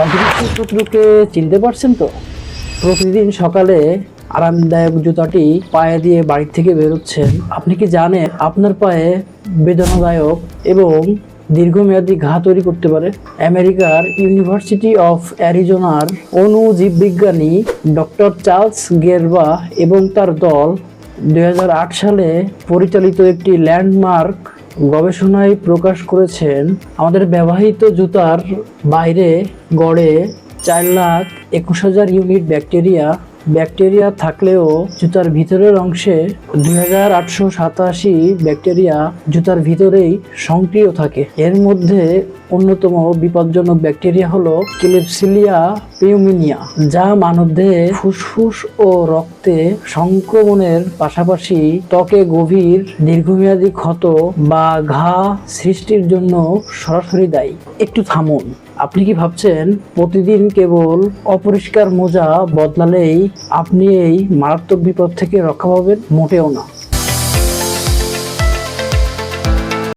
অদৃশ্য শত্রুকে চিনতে পারছেন তো? প্রতিদিন সকালে আরামদায়ক জুতাটি পায়ে দিয়ে বাড়ি থেকে বেরোচ্ছেন। আপনি কি জানেন আপনার পায়ে বেদনাদায়ক এবং দীর্ঘমেয়াদী ঘা তৈরি করতে পারে? আমেরিকার ইউনিভার্সিটি অফ অ্যারিজোনার অণুজীববিজ্ঞানী ডক্টর চার্লস গেরবা এবং তার দল 2008 সালে পরিচালিত একটি ল্যান্ডমার্ক গবেষণায় প্রকাশ করেছেন, আমাদের ব্যবহৃত জুতার বাইরে গড়ে 4,21,000 ইউনিট ব্যাকটেরিয়া থাকলেও জুতার ভিতরের অংশে 2,887 ব্যাকটেরিয়া জুতার ভিতরেই সক্রিয় থাকে। এর মধ্যে অন্যতম বিপজ্জনক ব্যাকটেরিয়া হলো ক্লেবসিলিয়া পিউমিনিয়া, যা মানবদেহে ফুসফুস ও রক্তে সংক্রমণের পাশাপাশি ত্বকে গভীর দীর্ঘমেয়াদী ক্ষত বা ঘা সৃষ্টির জন্য সরাসরি দায়ী। একটু থামুন, আপনি কি ভাবছেন প্রতিদিন কেবল অপরিষ্কার মোজা বদলালেই আপনি এই মারাত্মক বিপদ থেকে রক্ষা পাবেন? মোটেও না।